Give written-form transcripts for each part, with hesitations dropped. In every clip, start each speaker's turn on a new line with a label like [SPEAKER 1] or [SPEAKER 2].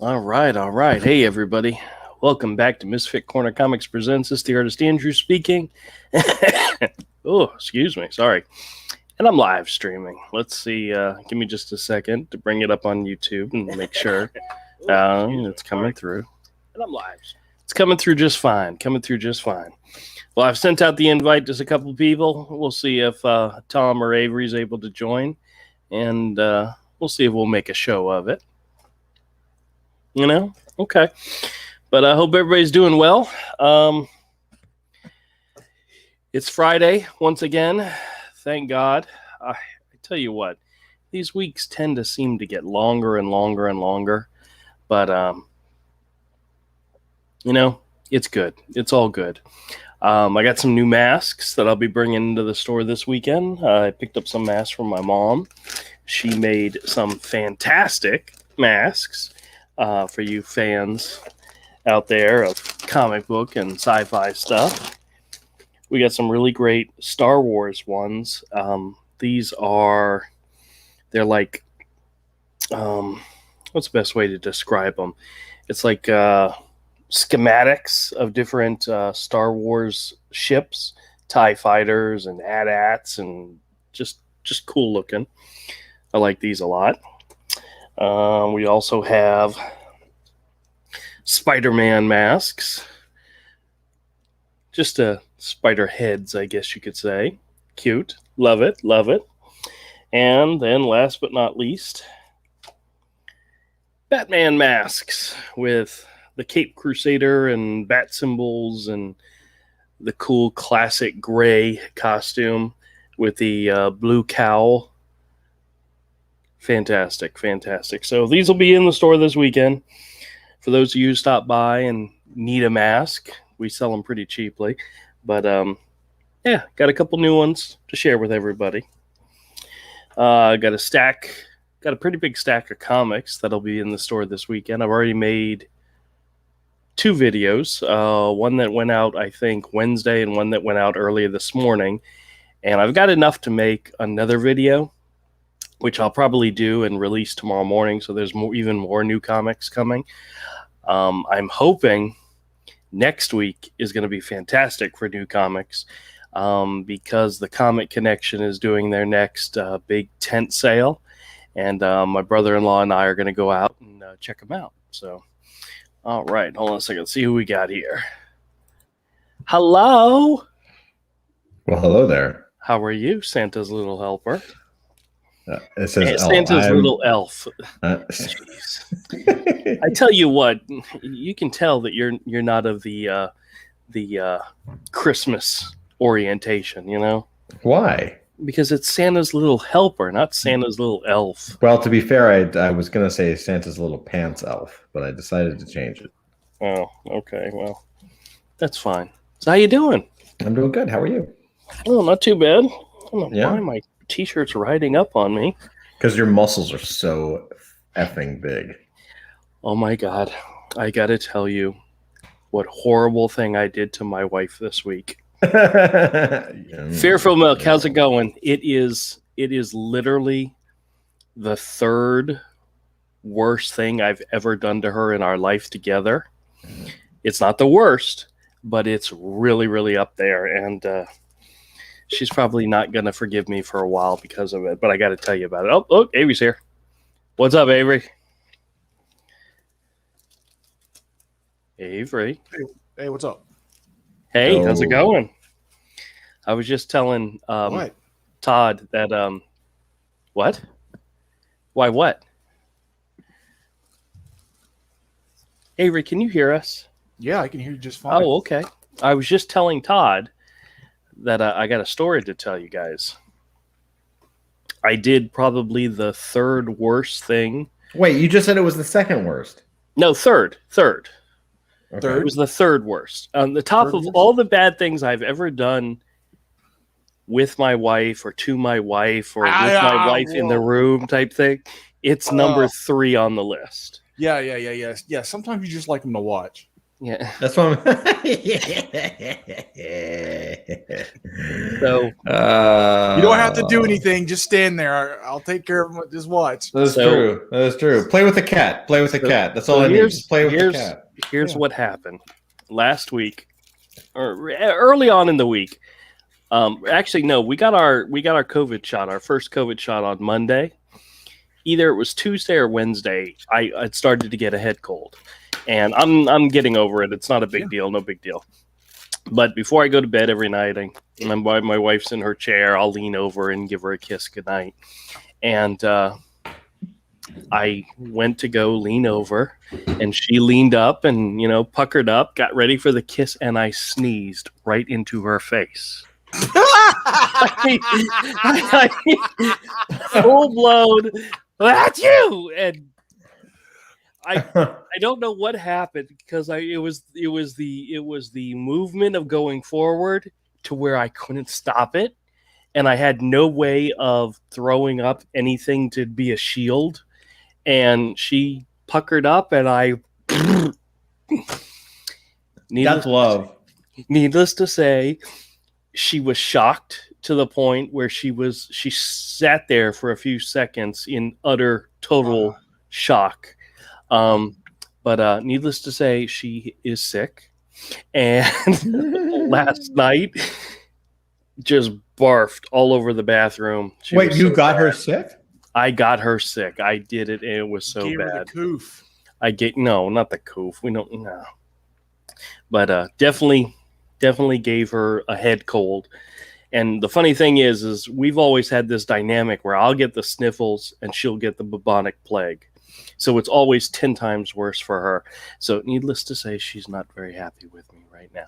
[SPEAKER 1] All right. Hey, everybody. Welcome back to Misfit Corner Comics Presents. This is the artist Andrew speaking. Oh, excuse me. Sorry. And I'm live streaming. Let's see. Give me just a second to bring it up on YouTube and make sure it's coming through. And I'm live. It's coming through just fine. Well, I've sent out the invite to a couple of people. We'll see if Tom or Avery's able to join. And we'll see if we'll make a show of it. Okay. But I hope everybody's doing well. It's Friday once again. Thank God. I tell you what, these weeks tend to seem to get longer and longer and longer. But, it's good. It's all good. I got some new masks that I'll be bringing into the store this weekend. I picked up some masks from my mom. She made some fantastic masks. For you fans out there of comic book and sci-fi stuff. We got some really great Star Wars ones. They're like, what's the best way to describe them? It's like schematics of different Star Wars ships, TIE fighters and AT-ATs, and just cool looking. I like these a lot. We also have Spider-Man masks. Just spider heads, I guess you could say. Cute. Love it. And then last but not least, Batman masks with the Cape Crusader and bat symbols and the cool classic gray costume with the blue cowl. Fantastic. So these will be in the store this weekend. For those of you who stop by and need a mask, we sell them pretty cheaply. But, got a couple new ones to share with everybody. Got a pretty big stack of comics that'll be in the store this weekend. I've already made 2 videos. One that went out, I think, Wednesday, and one that went out earlier this morning. And I've got enough to make another video, which I'll probably do and release tomorrow morning. So there's even more new comics coming. I'm hoping next week is going to be fantastic for new comics because the Comic Connection is doing their next big tent sale. And my brother-in-law and I are going to go out and check them out. So, all right, hold on a second. Let's see who we got here. Hello.
[SPEAKER 2] Well, hello there.
[SPEAKER 1] How are you, Santa's little helper?
[SPEAKER 2] It says
[SPEAKER 1] Santa's little elf. Jeez. I tell you what, you can tell that you're not of the Christmas orientation,
[SPEAKER 2] Why?
[SPEAKER 1] Because it's Santa's little helper, not Santa's little elf.
[SPEAKER 2] Well, to be fair, I was going to say Santa's little pants elf, but I decided to change it.
[SPEAKER 1] Oh, okay. Well, that's fine. So how you doing?
[SPEAKER 2] I'm doing good. How are you?
[SPEAKER 1] Oh, not too bad. I don't know why my T-shirt's riding up on me.
[SPEAKER 2] Because your muscles are so effing big.
[SPEAKER 1] Oh my God. I gotta tell you what horrible thing I did to my wife this week. Fearful Milk, how's it going? It is literally the third worst thing I've ever done to her in our life together. It's not the worst, but it's really, really up there. And she's probably not going to forgive me for a while because of it, but I got to tell you about it. Oh, Avery's here. What's up, Avery? Avery.
[SPEAKER 3] Hey, what's up?
[SPEAKER 1] Hey, how's it going? I was just telling Todd that, what? Why, what? Avery, can you hear us?
[SPEAKER 3] Yeah, I can hear you just fine.
[SPEAKER 1] Oh, okay. I was just telling Todd that I got a story to tell you guys. I did probably the third worst thing.
[SPEAKER 2] Wait, you just said it was the second worst.
[SPEAKER 1] No, third.
[SPEAKER 3] Third?
[SPEAKER 1] It was the third worst. On the top of all the bad things I've ever done with my wife or to my wife or with my wife in the room type thing, it's number 3 on the list.
[SPEAKER 3] Yeah. Sometimes you just like them to watch.
[SPEAKER 1] Yeah.
[SPEAKER 2] That's what I'm.
[SPEAKER 1] So
[SPEAKER 3] You don't have to do anything. Just stand there. I'll take care of it. Just watch.
[SPEAKER 2] That's
[SPEAKER 1] So-
[SPEAKER 2] true. That is true. Play with the cat. Play with the
[SPEAKER 1] So-
[SPEAKER 2] cat. That's
[SPEAKER 1] so
[SPEAKER 2] all I need.
[SPEAKER 1] here's-
[SPEAKER 2] Just play with the
[SPEAKER 1] here's-
[SPEAKER 2] cat.
[SPEAKER 1] Here's
[SPEAKER 3] Yeah.
[SPEAKER 1] what happened last week, or early on in the week. Actually, no, we got our COVID shot, our first COVID shot on Monday. Either it was Tuesday or Wednesday. I started to get a head cold, and I'm getting over it. It's not a big deal, no big deal. But before I go to bed every night, my wife's in her chair. I'll lean over and give her a kiss goodnight, and I went to go lean over, and she leaned up and puckered up, got ready for the kiss, and I sneezed right into her face. Full blown. That's you. And I don't know what happened because it was the movement of going forward to where I couldn't stop it, and I had no way of throwing up anything to be a shield. And she puckered up, and I.
[SPEAKER 2] That's love.
[SPEAKER 1] Needless to say, she was shocked to the point where she sat there for a few seconds in utter total shock. But needless to say, she is sick, and last night just barfed all over the bathroom. She
[SPEAKER 2] Wait,
[SPEAKER 1] was
[SPEAKER 2] you
[SPEAKER 1] so
[SPEAKER 2] got her
[SPEAKER 1] bad.
[SPEAKER 2] sick?
[SPEAKER 1] I got her sick. I did it, and it was so
[SPEAKER 3] Gave her
[SPEAKER 1] bad.
[SPEAKER 3] the coof.
[SPEAKER 1] No, not the coof. We don't know, but definitely gave her a head cold. And the funny thing is we've always had this dynamic where I'll get the sniffles and she'll get the bubonic plague. So it's always 10 times worse for her. So needless to say, she's not very happy with me right now.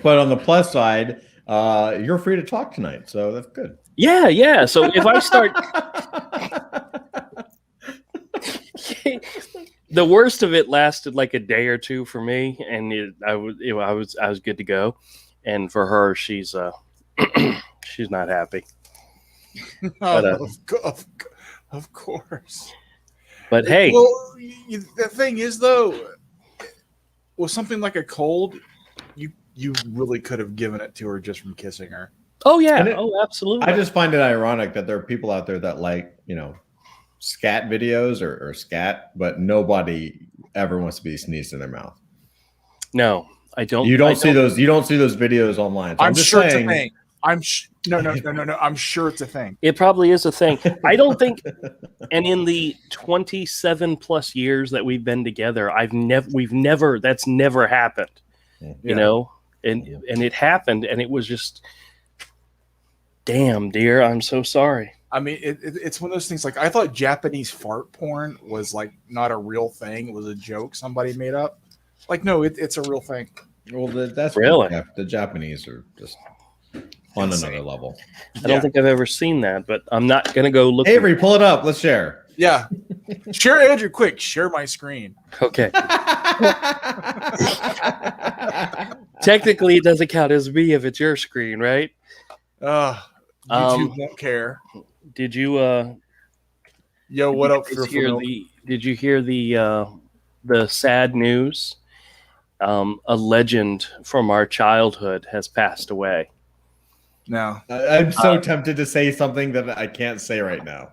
[SPEAKER 2] But on the plus side, you're free to talk tonight, so that's good.
[SPEAKER 1] Yeah. So if I start, the worst of it lasted like a day or two for me, and I was good to go. And for her, she's she's not happy. But,
[SPEAKER 3] Of course.
[SPEAKER 1] But hey,
[SPEAKER 3] Well, the thing is, though, with something like a cold, you really could have given it to her just from kissing her.
[SPEAKER 1] oh yeah,
[SPEAKER 2] And
[SPEAKER 1] absolutely.
[SPEAKER 2] I just find it ironic that there are people out there that like, scat videos or scat, but nobody ever wants to be sneezed in their mouth.
[SPEAKER 1] No, I don't.
[SPEAKER 2] You don't
[SPEAKER 1] I
[SPEAKER 2] see those. You don't see those videos online. So
[SPEAKER 3] I'm
[SPEAKER 2] just
[SPEAKER 3] sure
[SPEAKER 2] saying,
[SPEAKER 3] it's a thing. No. I'm sure it's a thing.
[SPEAKER 1] It probably is a thing. I don't think, and in the 27 plus years that we've been together, that's never happened. You know, and it happened, and it was just, damn, dear, I'm so sorry.
[SPEAKER 3] I mean, it's one of those things. Like, I thought Japanese fart porn was like not a real thing. It was a joke somebody made up. Like, no, it's a real thing.
[SPEAKER 2] well, that's
[SPEAKER 1] Really?
[SPEAKER 2] the Japanese are just on another level.
[SPEAKER 1] I don't think I've ever seen that, but I'm not gonna go look.
[SPEAKER 2] Avery, pull it up. Let's share.
[SPEAKER 3] Yeah. Share, Andrew, quick. Share my screen.
[SPEAKER 1] Okay. Technically, it doesn't count as me if it's your screen, right?
[SPEAKER 3] YouTube won't care.
[SPEAKER 1] Did you
[SPEAKER 3] Yo, what up?
[SPEAKER 1] Did you hear the sad news? A legend from our childhood has passed away.
[SPEAKER 3] No.
[SPEAKER 2] I'm so tempted to say something that I can't say right now.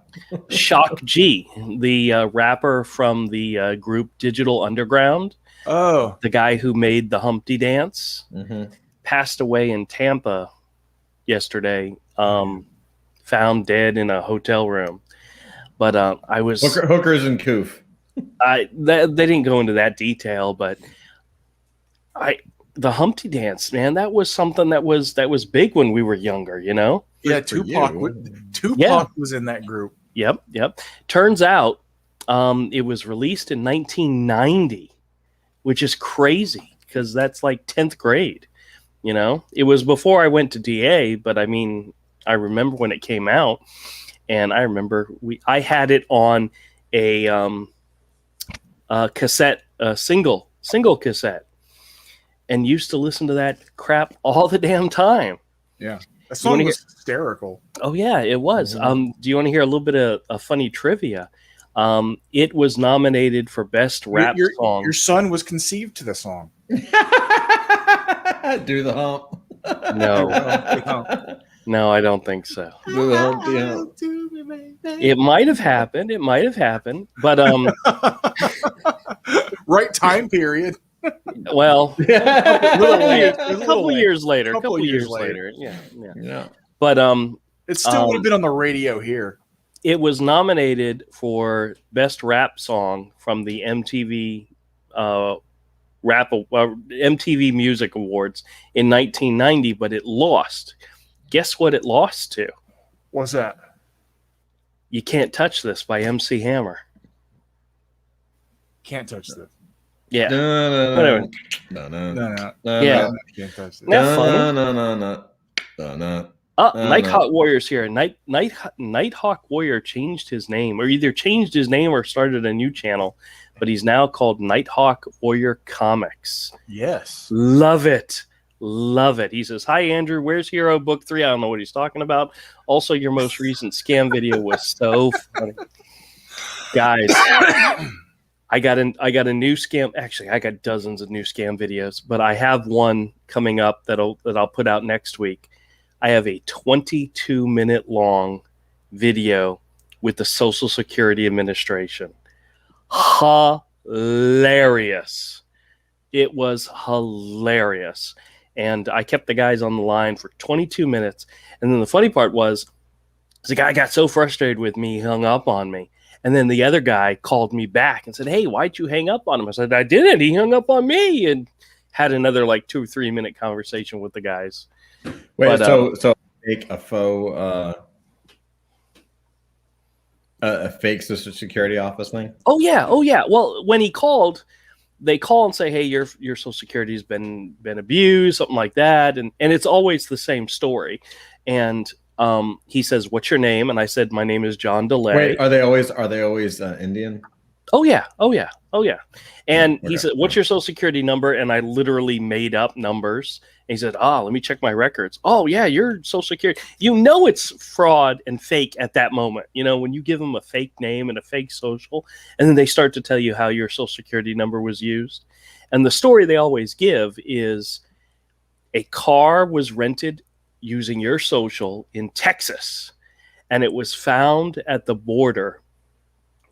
[SPEAKER 1] Shock G, the rapper from the group Digital Underground,
[SPEAKER 3] Oh.
[SPEAKER 1] the guy who made the Humpty Dance, passed away in Tampa yesterday. Found dead in a hotel room. But I was
[SPEAKER 2] Hookers and Coof.
[SPEAKER 1] they didn't go into that detail, but the Humpty Dance, man, that was something that was big when we were younger, you know?
[SPEAKER 3] Yeah,
[SPEAKER 2] For
[SPEAKER 3] Tupac.
[SPEAKER 2] you.
[SPEAKER 3] Tupac was in that group.
[SPEAKER 1] Yep. Turns out it was released in 1990, which is crazy because that's like 10th grade, you know? It was before I went to DA, but I mean, I remember when it came out, and I remember I had it on a cassette, single cassette, and used to listen to that crap all the damn time.
[SPEAKER 3] Yeah. That song was hysterical.
[SPEAKER 1] Oh yeah, it was. Do you want to hear a little bit of funny trivia? It was nominated for Best Rap Song.
[SPEAKER 3] Your son was conceived to the song.
[SPEAKER 2] Do the hump.
[SPEAKER 1] No, I don't think so.
[SPEAKER 2] Do the humpty hump.
[SPEAKER 1] It might have happened. But
[SPEAKER 3] Right time period.
[SPEAKER 1] well,
[SPEAKER 3] A
[SPEAKER 1] couple years later. Yeah. But
[SPEAKER 3] it still would have been on the radio here.
[SPEAKER 1] it was nominated for Best Rap Song from the MTV MTV Music Awards in 1990, but it lost. Guess what it lost to?
[SPEAKER 3] What's that?
[SPEAKER 1] You Can't Touch This by MC Hammer.
[SPEAKER 3] Can't touch this.
[SPEAKER 1] Yeah.
[SPEAKER 2] Whatever.
[SPEAKER 1] Yeah.
[SPEAKER 3] Can't touch this.
[SPEAKER 1] That's funny. Nighthawk Warrior's here. Nighthawk Warrior changed his name, or either changed his name or started a new channel, but he's now called Nighthawk Warrior Comics.
[SPEAKER 3] Yes.
[SPEAKER 1] Love it. Love it. He says, "Hi, Andrew. Where's Hero Book 3? I don't know what he's talking about. Also, your most recent scam video was so funny." Guys, I got a new scam. Actually, I got dozens of new scam videos, but I have one coming up that I'll put out next week. I have a 22-minute long video with the Social Security Administration. Hilarious. It was hilarious. And I kept the guys on the line for 22 minutes. And then the funny part was the guy got so frustrated with me, he hung up on me. And then the other guy called me back and said, "Hey, why'd you hang up on him?" I said, "I didn't. He hung up on me." And had another like 2 or 3 minute conversation with the guys.
[SPEAKER 2] Wait, so make a faux a fake Social Security office thing?
[SPEAKER 1] Oh yeah. Well, when he called, they call and say, "Hey, your Social Security has been abused," something like that, and it's always the same story. And he says, "What's your name?" And I said, "My name is John DeLay."
[SPEAKER 2] Wait, are they always Indian?
[SPEAKER 1] Oh yeah. And
[SPEAKER 2] Okay.
[SPEAKER 1] he said, "What's your Social Security number?" And I literally made up numbers. And he said, "Let me check my records." "Oh yeah, your Social Security." You know it's fraud and fake at that moment. You know, when you give them a fake name and a fake social, and then they start to tell you how your Social Security number was used. And the story they always give is a car was rented using your social in Texas, and it was found at the border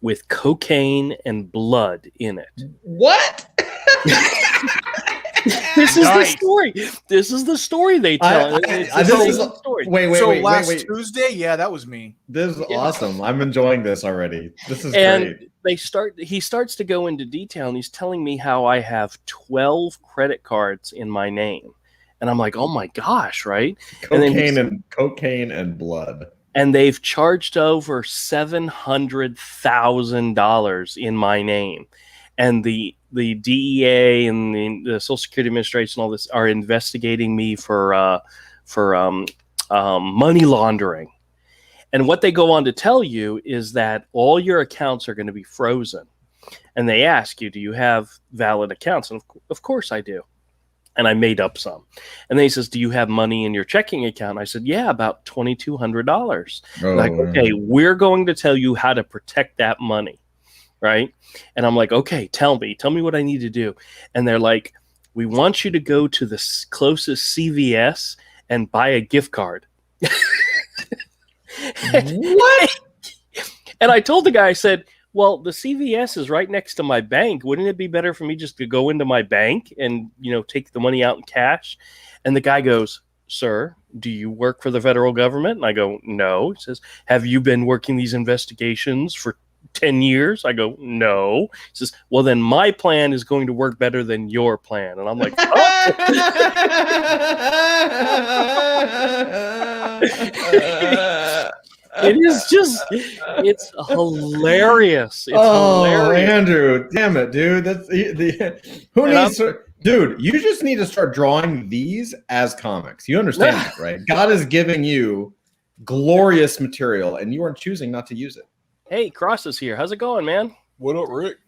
[SPEAKER 1] with cocaine and blood in it.
[SPEAKER 2] What?
[SPEAKER 1] This is the story. This is the story they tell.
[SPEAKER 2] Wait.
[SPEAKER 3] Last Tuesday, yeah, that was me.
[SPEAKER 2] This is awesome. I'm enjoying this already. This is
[SPEAKER 1] And
[SPEAKER 2] great.
[SPEAKER 1] he starts to go into detail, and he's telling me how I have 12 credit cards in my name. And I'm like, "Oh my gosh," right?
[SPEAKER 2] Cocaine and blood.
[SPEAKER 1] And they've charged over $700,000 in my name. And the DEA and the Social Security Administration, all this, are investigating me for money laundering. And what they go on to tell you is that all your accounts are going to be frozen. And they ask you, "Do you have valid accounts?" And of course I do. And I made up some. And then he says, "Do you have money in your checking account?" I said, "Yeah, about $2,200. Like, "Okay, we're going to tell you how to protect that money." Right. And I'm like, "Okay, tell me what I need to do." And they're like, "We want you to go to the closest CVS and buy a gift card."
[SPEAKER 2] What?
[SPEAKER 1] And I told the guy, I said, "Well, the CVS is right next to my bank. Wouldn't it be better for me just to go into my bank and, take the money out in cash?" And the guy goes, "Sir, do you work for the federal government?" And I go, "No." He says, "Have you been working these investigations for 10 years? I go, "No." He says, "Well, then my plan is going to work better than your plan." And I'm like, "Oh." It's hilarious. It's hilarious.
[SPEAKER 2] Andrew, damn it, dude. Dude, you just need to start drawing these as comics. You understand that, right? God is giving you glorious material, and you are choosing not to use it.
[SPEAKER 1] Hey, Cross is here. How's it going, man?
[SPEAKER 3] What up, Rick?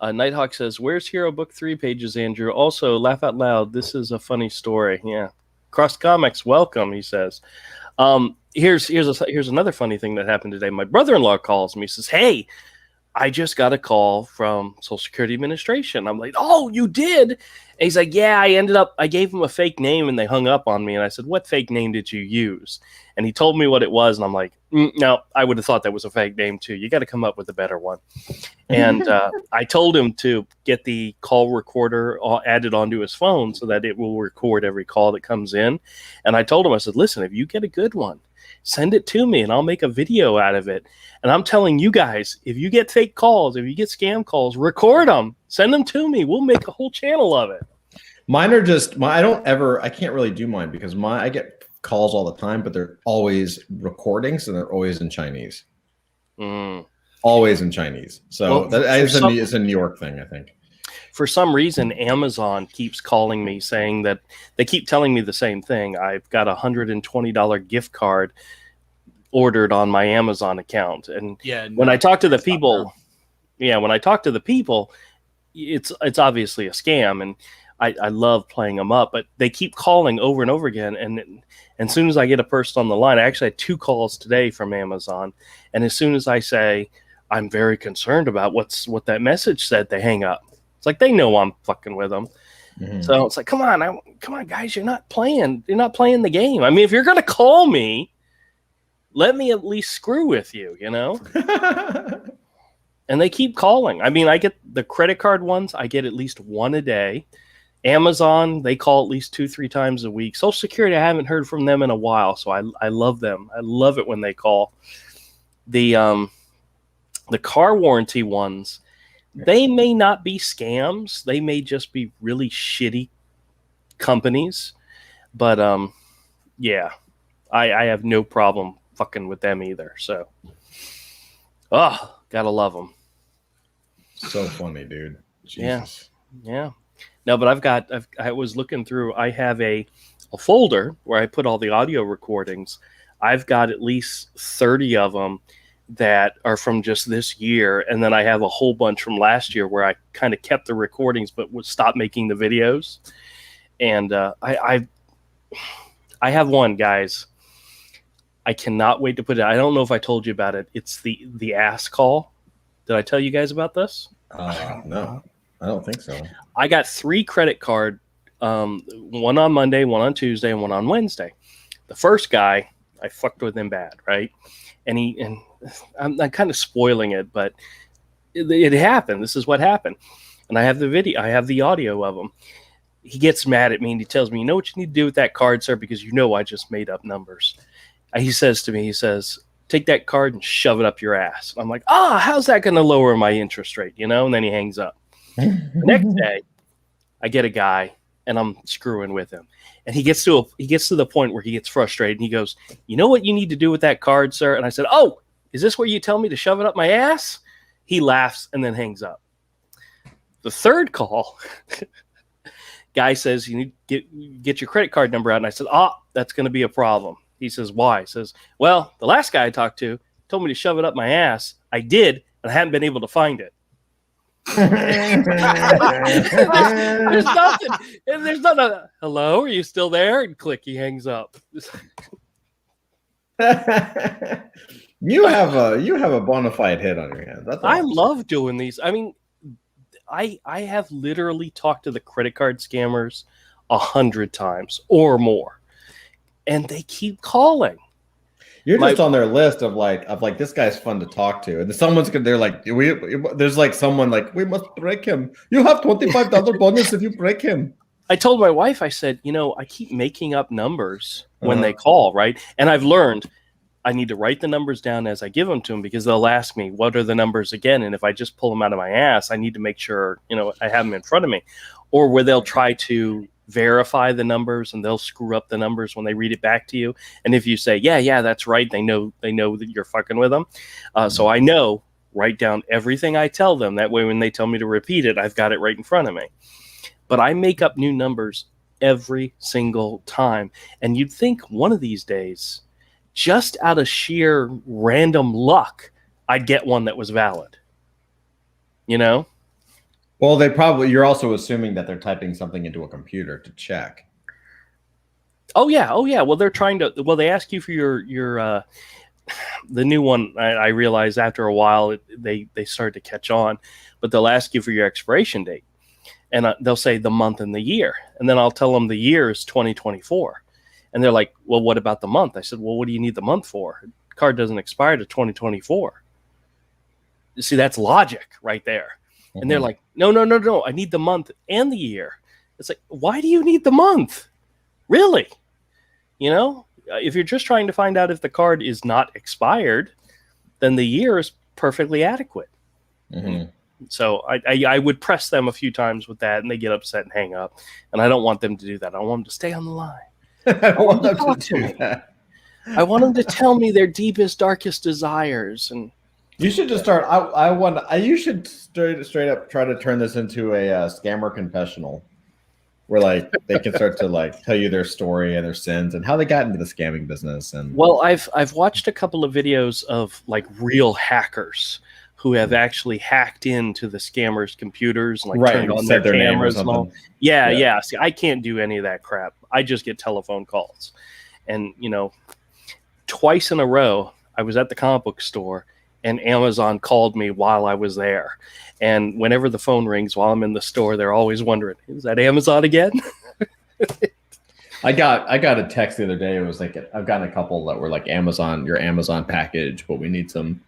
[SPEAKER 1] Nighthawk says, "Where's Hero Book 3 pages, Andrew? Also, laugh out loud. This is a funny story." Yeah. Cross Comics, welcome, he says. Here's another funny thing that happened today. My brother-in-law calls me. He says, "Hey, I just got a call from Social Security Administration. I'm like, oh, you did? And he's like, yeah, I gave him a fake name and they hung up on me. And I said, what fake name did you use? And he told me what it was. And I'm like, no, I would have thought that was a fake name too. You got to come up with a better one. And I told him to get the call recorder added onto his phone so that it will record every call that comes in. And I told him, I said, listen, if you get a good one, send it to me and I'll make a video out of it. And I'm telling you guys, if you get fake calls, if you get scam calls, record them, send them to me. We'll make a whole channel of it.
[SPEAKER 2] Mine are just I can't really do mine because I get calls all the time, but they're always recordings and they're always in Chinese. Always in Chinese. So it's a New York thing, I think.
[SPEAKER 1] For some reason, Amazon keeps calling me saying that they keep telling me the same thing. I've got a $120 gift card ordered on my Amazon account. And when I talk to the people, it's obviously a scam. And I love playing them up, but they keep calling over and over again. And as soon as I get a person on the line, I actually had 2 calls today from Amazon. And as soon as I say, I'm very concerned about what that message said, they hang up. It's like they know I'm fucking with them. Mm-hmm. So it's like, come on, guys, you're not playing the game. I mean, if you're gonna call me, let me at least screw with you, you know? And they keep calling. I mean, I get the credit card ones, I get at least 1 a day. Amazon, they call at least 2-3 times a week. Social Security, I haven't heard from them in a while, so I love them. I love it when they call. The car warranty ones, they may not be scams. They may just be really shitty companies. But yeah, I have no problem fucking with them either. So, gotta love them.
[SPEAKER 2] So funny, dude. Jesus.
[SPEAKER 1] Yeah. No, but I was looking through. I have a folder where I put all the audio recordings. I've got at least 30 of them that are from just this year, and then I have a whole bunch from last year where I kind of kept the recordings but would stop making the videos. And I have one, guys. I cannot wait to put it. I don't know if I told you about it. It's the ass call. Did I tell you guys about this?
[SPEAKER 2] No, I don't think so.
[SPEAKER 1] I got 3 credit card, one on Monday, one on Tuesday, and one on Wednesday. The first guy, I fucked with him bad, right? And I'm kind of spoiling it, but it happened. This is what happened. And I have the video. I have the audio of him. He gets mad at me and he tells me, you know what you need to do with that card, sir? Because you know I just made up numbers. He says to me, take that card and shove it up your ass. I'm like, how's that going to lower my interest rate? You know? And then he hangs up. The next day, I get a guy and I'm screwing with him. And he gets to the point where he gets frustrated and he goes, you know what you need to do with that card, sir? And I said, oh, is this where you tell me to shove it up my ass? He laughs and then hangs up. The third call, guy says, you need to get your credit card number out. And I said, that's going to be a problem. He says, why? He says, well, the last guy I talked to told me to shove it up my ass. I did, and I haven't been able to find it. There's nothing. There's not a hello. Are you still there? And click. He hangs up.
[SPEAKER 2] You have a bona fide hit on your hands. That's awesome.
[SPEAKER 1] I love doing these. I mean, I have literally talked to the credit card scammers 100 times or more, and they keep calling.
[SPEAKER 2] You're just on their list of like this guy's fun to talk to, and they're like, there's like someone like, we must break him. You have $25 bonus if you break him.
[SPEAKER 1] I told my wife, I said, I keep making up numbers when they call, right? And I've learned I need to write the numbers down as I give them to them because they'll ask me, what are the numbers again? And if I just pull them out of my ass, I need to make sure, I have them in front of me. Or where they'll try to verify the numbers and they'll screw up the numbers when they read it back to you. And if you say, yeah, that's right, they know that you're fucking with them. So I know, write down everything I tell them. That way, when they tell me to repeat it, I've got it right in front of me. But I make up new numbers every single time. And you'd think one of these days, just out of sheer random luck, I'd get one that was valid.
[SPEAKER 2] Well, you're also assuming that they're typing something into a computer to check.
[SPEAKER 1] Oh yeah. Well, they're trying to. Well, they ask you for your the new one, I realized after a while they start to catch on, but they'll ask you for your expiration date, and they'll say the month and the year, and then I'll tell them the year is 2024, and they're like, well, what about the month? I said, well, what do you need the month for? The card doesn't expire to 2024. You see, that's logic right there. Mm-hmm. And they're like, no, I need the month and the year. It's like, why do you need the month? Really? You know, if you're just trying to find out if the card is not expired, then the year is perfectly adequate. Mm-hmm. So I would press them a few times with that, and they get upset and hang up. And I don't want them to do that. I want them to stay on the line.
[SPEAKER 2] I don't want them to do that.
[SPEAKER 1] I want them to tell me their deepest, darkest desires. And
[SPEAKER 2] you should just start. You should straight up try to turn this into a scammer confessional, where like they can start to like tell you their story and their sins and how they got into the scamming business. And
[SPEAKER 1] well, I've watched a couple of videos of like real hackers who have actually hacked into the scammers' computers and like turned on their cameras and all. Yeah. See, I can't do any of that crap. I just get telephone calls. And, you know, twice in a row, I was at the comic book store and Amazon called me while I was there. And whenever the phone rings while I'm in the store, they're always wondering, is that Amazon again?
[SPEAKER 2] I got a text the other day. It was like, I've gotten a couple that were like your Amazon package, but we need some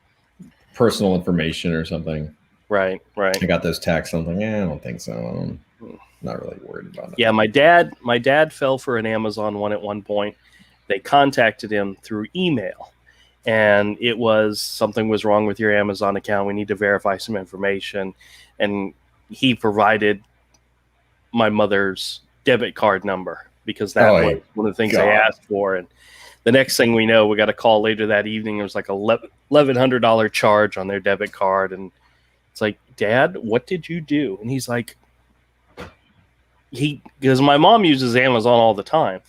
[SPEAKER 2] personal information or something.
[SPEAKER 1] Right.
[SPEAKER 2] I got those texts. I'm like, I don't think so. I'm not really worried about it.
[SPEAKER 1] Yeah, my dad fell for an Amazon one at one point. They contacted him through email, and it was something was wrong with your Amazon account. We need to verify some information, and he provided my mother's debit card number because that was one of the things they asked for. And the next thing we know, we got a call later that evening. It was like $1,100 charge on their debit card, and it's like, Dad, what did you do? And he's like, because my mom uses Amazon all the time,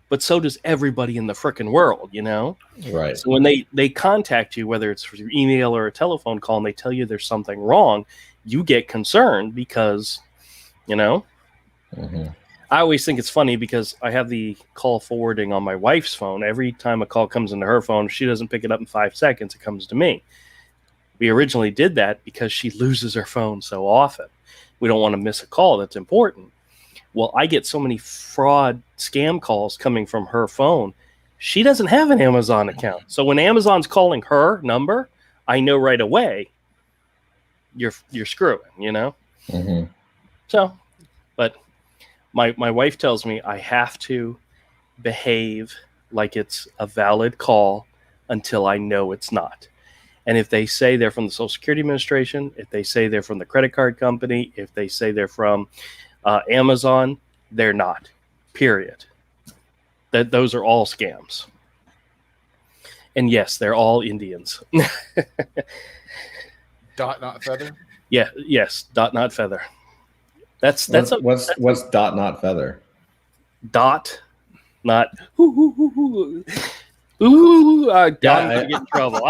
[SPEAKER 1] but so does everybody in the frickin' world, you know?
[SPEAKER 2] Right.
[SPEAKER 1] So when they contact you, whether it's through email or a telephone call, and they tell you there's something wrong, you get concerned because, you know? Mm-hmm. I always think it's funny because I have the call forwarding on my wife's phone. Every time a call comes into her phone, if she doesn't pick it up in 5 seconds, it comes to me. We originally did that because she loses her phone so often. We don't want to miss a call that's important. Well, I get so many fraud scam calls coming from her phone. She doesn't have an Amazon account. So when Amazon's calling her number, I know right away you're screwing, you know? Mm-hmm. So, but my wife tells me I have to behave like it's a valid call until I know it's not. And if they say they're from the Social Security Administration, if they say they're from the credit card company, if they say they're from Amazon, they're not. Period. Those are all scams. And yes, they're all Indians.
[SPEAKER 3] Dot not feather.
[SPEAKER 1] Yeah. Yes. Dot not feather. What's
[SPEAKER 2] dot not feather?
[SPEAKER 1] Dot not. Dot get in trouble.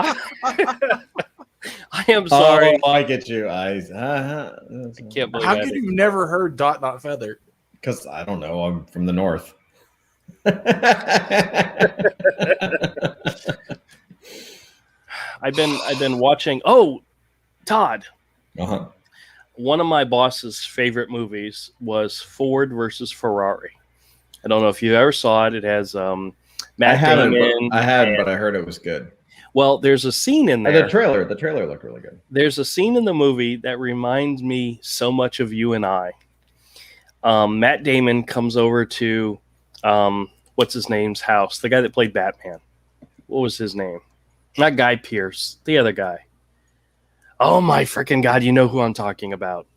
[SPEAKER 1] I am sorry.
[SPEAKER 2] Oh, I get you. I
[SPEAKER 1] can't believe.
[SPEAKER 3] How could you never heard dot not feather?
[SPEAKER 2] Because I don't know. I'm from the north.
[SPEAKER 1] I've been watching. Oh, Todd.
[SPEAKER 2] Uh-huh.
[SPEAKER 1] One of my boss's favorite movies was Ford versus Ferrari. I don't know if you ever saw it. It has Matt Damon.
[SPEAKER 2] I had, but I heard it was good.
[SPEAKER 1] Well, there's a scene in there.
[SPEAKER 2] The trailer looked really good.
[SPEAKER 1] There's a scene in the movie that reminds me so much of You and I. Matt Damon comes over to what's his name's house? The guy that played Batman. What was his name? Not Guy Pearce. The other guy. Oh my freaking God! You know who I'm talking about?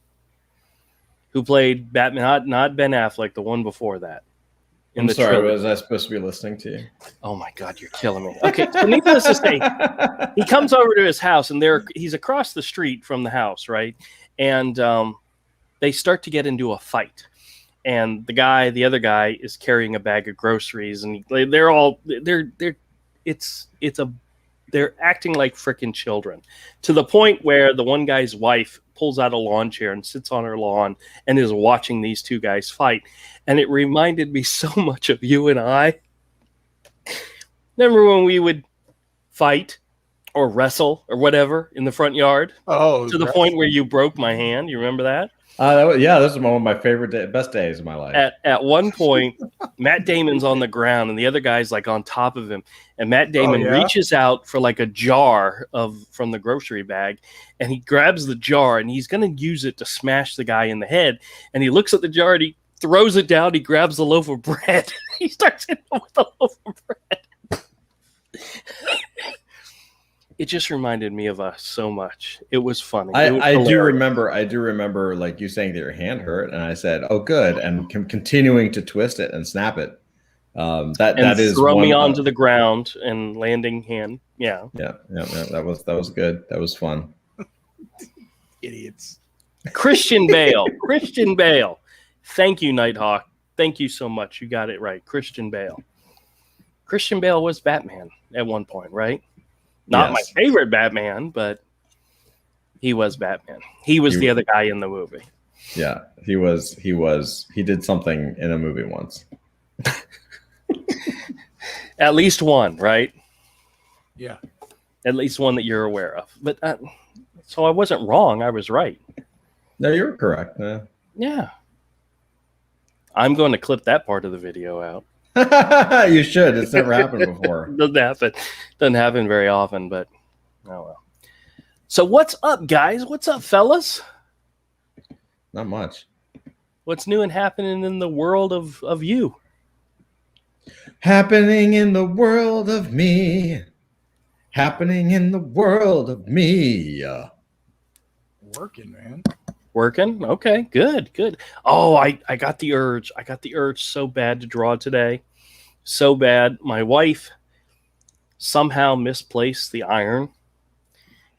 [SPEAKER 1] Who played Batman? Not Ben Affleck. The one before that.
[SPEAKER 2] I'm sorry, was I supposed to be listening to you?
[SPEAKER 1] Oh my God, you're killing me. Okay, so needless to say, he comes over to his house, and he's across the street from the house, right? And they start to get into a fight. And the other guy, is carrying a bag of groceries, and they're acting like freaking children, to the point where the one guy's wife pulls out a lawn chair and sits on her lawn and is watching these two guys fight. And it reminded me so much of You and I. Remember when we would fight or wrestle or whatever in the front yard
[SPEAKER 3] Oh,
[SPEAKER 1] to the point where you broke my hand. You remember that?
[SPEAKER 2] This is one of my favorite best days of my life.
[SPEAKER 1] At one point, Matt Damon's on the ground and the other guy's like on top of him, and Matt Damon reaches out for like a jar from the grocery bag, and he grabs the jar and he's going to use it to smash the guy in the head, and he looks at the jar and he throws it down. He grabs the loaf of bread. He starts hitting him with the loaf of bread. It just reminded me of us so much. It was funny.
[SPEAKER 2] I do remember like you saying that your hand hurt, and I said, "Oh, good," and continuing to twist it and snap it. That is
[SPEAKER 1] throw me onto the ground and landing hand. Yeah.
[SPEAKER 2] That was good. That was fun.
[SPEAKER 3] Idiots.
[SPEAKER 1] Christian Bale. Christian Bale. Thank you, Nighthawk. Thank you so much. You got it right. Christian Bale. Christian Bale was Batman at one point, right? Not my favorite Batman, but he was Batman. He was the other guy in the movie.
[SPEAKER 2] Yeah, he was. He did something in a movie once.
[SPEAKER 1] At least one, right?
[SPEAKER 3] Yeah.
[SPEAKER 1] At least one that you're aware of. But so I wasn't wrong. I was right.
[SPEAKER 2] No, you're correct.
[SPEAKER 1] Yeah. I'm going to clip that part of the video out.
[SPEAKER 2] You should. It's never happened before.
[SPEAKER 1] Doesn't happen very often, but oh well. So what's up, guys? What's up, fellas?
[SPEAKER 2] Not much.
[SPEAKER 1] What's new and happening in the world of you?
[SPEAKER 2] Happening in the world of me. Happening in the world of me.
[SPEAKER 3] Working, man.
[SPEAKER 1] Working? Okay, good. Oh, I got the urge. I got the urge so bad to draw today. So bad. My wife somehow misplaced the iron.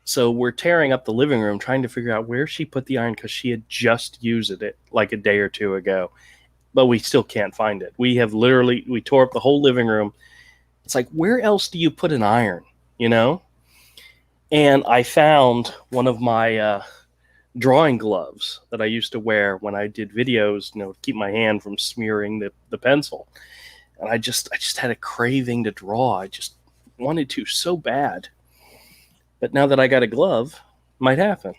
[SPEAKER 1] So we're tearing up the living room trying to figure out where she put the iron because she had just used it like a day or two ago. But we still can't find it. We tore up the whole living room. It's like, where else do you put an iron, you know? And I found one of my drawing gloves that I used to wear when I did videos, to keep my hand from smearing the pencil. And I just had a craving to draw. I just wanted to so bad. But now that I got a glove, might happen.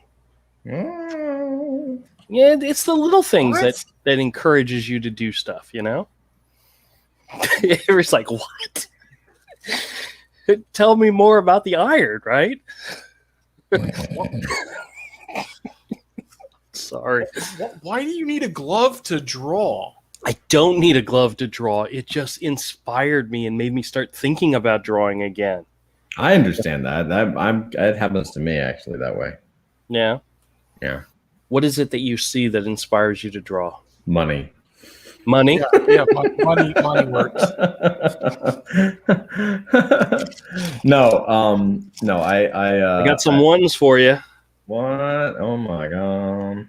[SPEAKER 1] Yeah, it's the little things that encourages you to do stuff, you know? It's like, what? Tell me more about the iron, right? Sorry.
[SPEAKER 3] Why do you need a glove to draw?
[SPEAKER 1] I don't need a glove to draw. It just inspired me and made me start thinking about drawing again.
[SPEAKER 2] I understand that. It happens to me actually that way.
[SPEAKER 1] Yeah.
[SPEAKER 2] Yeah.
[SPEAKER 1] What is it that you see that inspires you to draw?
[SPEAKER 2] Money.
[SPEAKER 1] Money?
[SPEAKER 3] Yeah, money works.
[SPEAKER 2] No. I
[SPEAKER 1] got some ones for you.
[SPEAKER 2] What? Oh my god.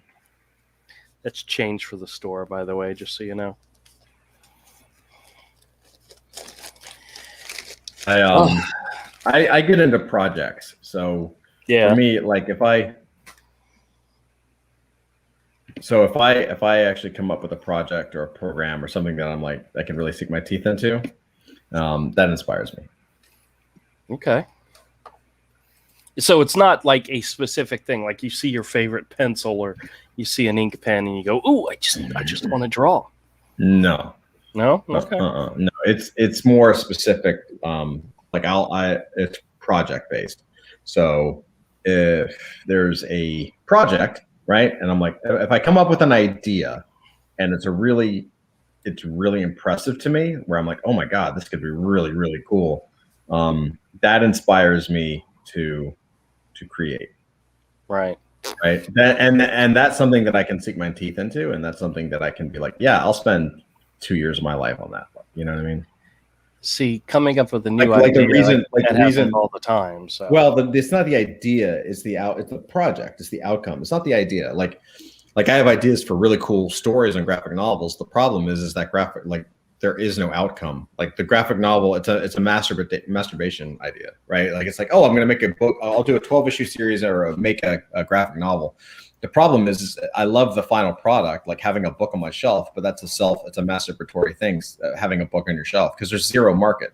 [SPEAKER 1] That's change for the store, by the way, just so you know.
[SPEAKER 2] I get into projects, so
[SPEAKER 1] yeah.
[SPEAKER 2] For me, like if I actually come up with a project or a program or something that I'm like I can really sink my teeth into, that inspires me.
[SPEAKER 1] Okay. So it's not like a specific thing, like you see your favorite pencil or you see an ink pen and you go, "Ooh, I just want to draw."
[SPEAKER 2] No.
[SPEAKER 1] Okay.
[SPEAKER 2] No. It's more specific. It's project based. So if there's a project, right, and I'm like, if I come up with an idea, and it's really impressive to me, where I'm like, oh my god, this could be really really cool. That inspires me to create.
[SPEAKER 1] Right.
[SPEAKER 2] And that's something that I can sink my teeth into, and that's something that I can be like, yeah, I'll spend 2 years of my life on that. You know what I mean?
[SPEAKER 1] See, coming up with a new idea, that happens all the time. So
[SPEAKER 2] it's not the idea; it's the project, it's the outcome. It's not the idea. Like I have ideas for really cool stories and graphic novels. The problem is that there is no outcome. Like the graphic novel, it's a masturbation idea, right? Like it's like, oh, I'm going to make a book. I'll do a 12-issue series or make a graphic novel. The problem is I love the final product, like having a book on my shelf, but it's a masturbatory thing, having a book on your shelf, because there's zero market.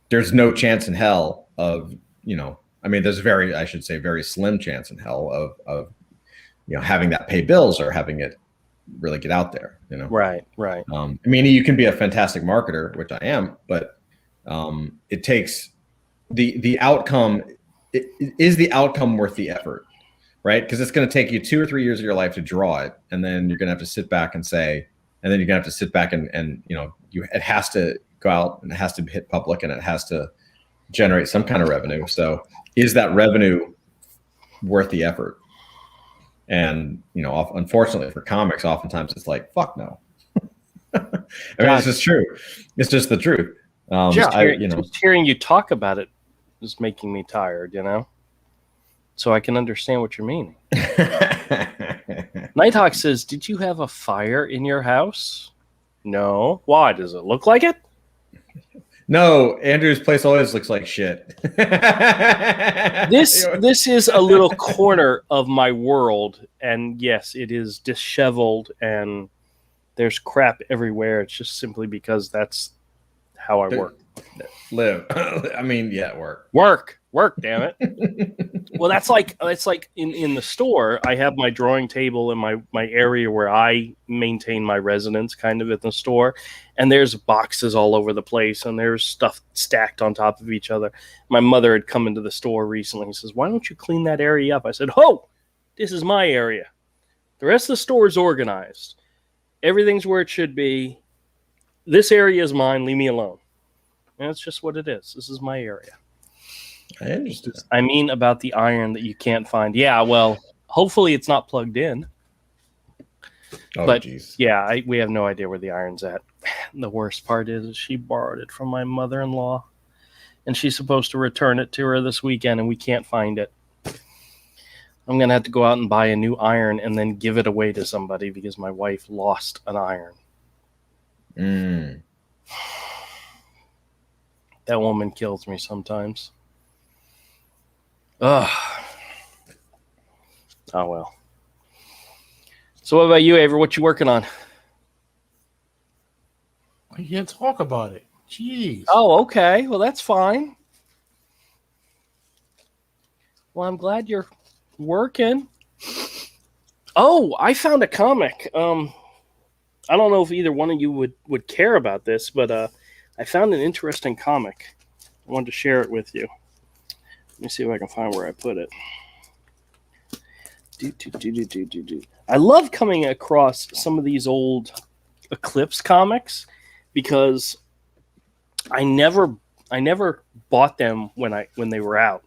[SPEAKER 2] There's no chance in hell of I mean, there's I should say, very slim chance in hell of having that pay bills or having it really get out there.
[SPEAKER 1] Right.
[SPEAKER 2] I mean, you can be a fantastic marketer, which I am, but it takes the outcome. Is the outcome worth the effort, right? Because it's going to take you 2 or 3 years of your life to draw it, and then you're going to have to sit back and say, and then you're going to have to sit back and it has to go out and it has to hit public and it has to generate some kind of revenue. So is that revenue worth the effort? And unfortunately for comics, oftentimes it's like, fuck no. I mean, it's just true. It's just the truth.
[SPEAKER 1] Just hearing you talk about it is making me tired, so I can understand what you're meaning. Nighthawk says, did you have a fire in your house? No. Why? Does it look like it?
[SPEAKER 2] No, Andrew's place always looks like shit.
[SPEAKER 1] This is a little corner of my world, and yes, it is disheveled and there's crap everywhere. It's just simply because that's how I work.
[SPEAKER 2] Live. I mean, yeah, work, damn it. Well, that's like in the store, I have my drawing table and my area where I maintain my residence kind of at the store, and there's boxes all over the place and there's stuff stacked on top of each other. My mother had come into the store recently and says, why don't you clean that area up? I said, this is my area. The rest of the store is organized. Everything's where it should be. This area is mine. Leave me alone. And that's just what it is. This is my area. I understand.
[SPEAKER 1] I mean about the iron that you can't find. Yeah, well, hopefully it's not plugged in. But geez. Yeah, we have no idea where the iron's at. The worst part is she borrowed it from my mother-in-law, and she's supposed to return it to her this weekend, and we can't find it. I'm going to have to go out and buy a new iron and then give it away to somebody because my wife lost an iron. That woman kills me sometimes. Ugh. Oh, well. So what about you, Avery? What you working on?
[SPEAKER 3] I can't talk about it. Jeez.
[SPEAKER 1] Oh, okay. Well, that's fine. Well, I'm glad you're working. Oh, I found a comic. I don't know if either one of you would care about this, but I found an interesting comic. I wanted to share it with you. Let me see if I can find where I put it. I love coming across some of these old Eclipse comics because I never bought them when they were out.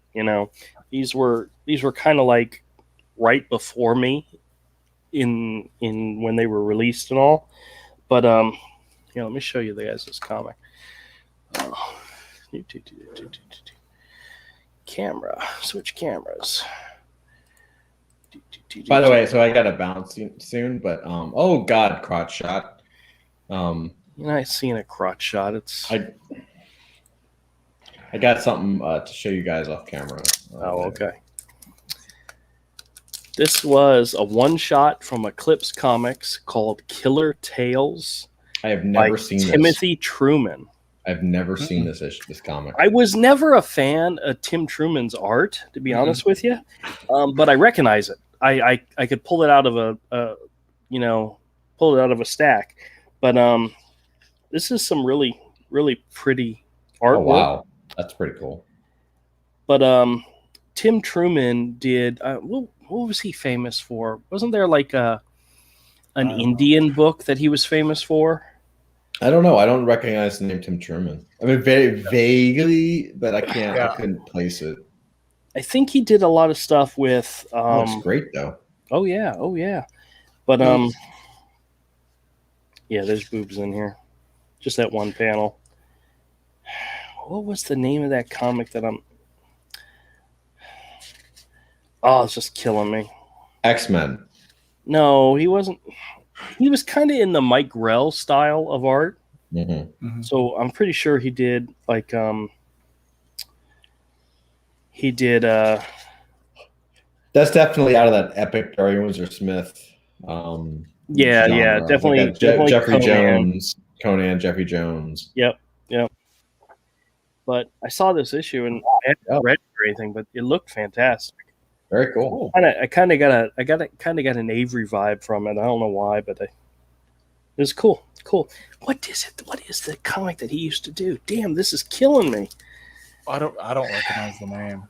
[SPEAKER 1] These were kind of like right before me in when they were released and all. But let me show you this comic. Camera, switch cameras.
[SPEAKER 2] By the way, so I got to bounce soon, but oh god, crotch shot.
[SPEAKER 1] I've seen a crotch shot.
[SPEAKER 2] I got something to show you guys off camera.
[SPEAKER 1] Okay. This was a one-shot from Eclipse Comics called Killer Tales.
[SPEAKER 2] I have never seen
[SPEAKER 1] Timothy Truman.
[SPEAKER 2] I've never seen this comic.
[SPEAKER 1] I was never a fan of Tim Truman's art, to be honest with you, but I recognize it. I could pull it out of a stack, but this is some really, really pretty artwork.
[SPEAKER 2] Oh, wow, that's pretty cool.
[SPEAKER 1] But Tim Truman did what was he famous for? Wasn't there like an Indian book that he was famous for?
[SPEAKER 2] I don't know. I don't recognize the name Tim Truman. I mean, very vaguely, but I couldn't place it.
[SPEAKER 1] I think he did a lot of stuff with.
[SPEAKER 2] Looks great though.
[SPEAKER 1] Oh yeah. But yeah, there's boobs in here. Just that one panel. What was the name of that comic that I'm? Oh, it's just killing me.
[SPEAKER 2] X-Men.
[SPEAKER 1] No, he wasn't. He was kind of in the Mike Grell style of art.
[SPEAKER 2] Mm-hmm. Mm-hmm.
[SPEAKER 1] So I'm pretty sure he did like
[SPEAKER 2] that's definitely out of that epic Barry Windsor Smith.
[SPEAKER 1] Yeah, definitely
[SPEAKER 2] Jeffrey
[SPEAKER 1] Conan.
[SPEAKER 2] Jones, Conan, Jeffrey Jones.
[SPEAKER 1] Yep. but I saw this issue and I hadn't read it or anything, but it looked fantastic.
[SPEAKER 2] Very cool.
[SPEAKER 1] I kind of got an Avery vibe from it. I don't know why, but it was cool. Cool. What is it? What is the comic that he used to do? Damn, this is killing me.
[SPEAKER 3] I don't recognize the name.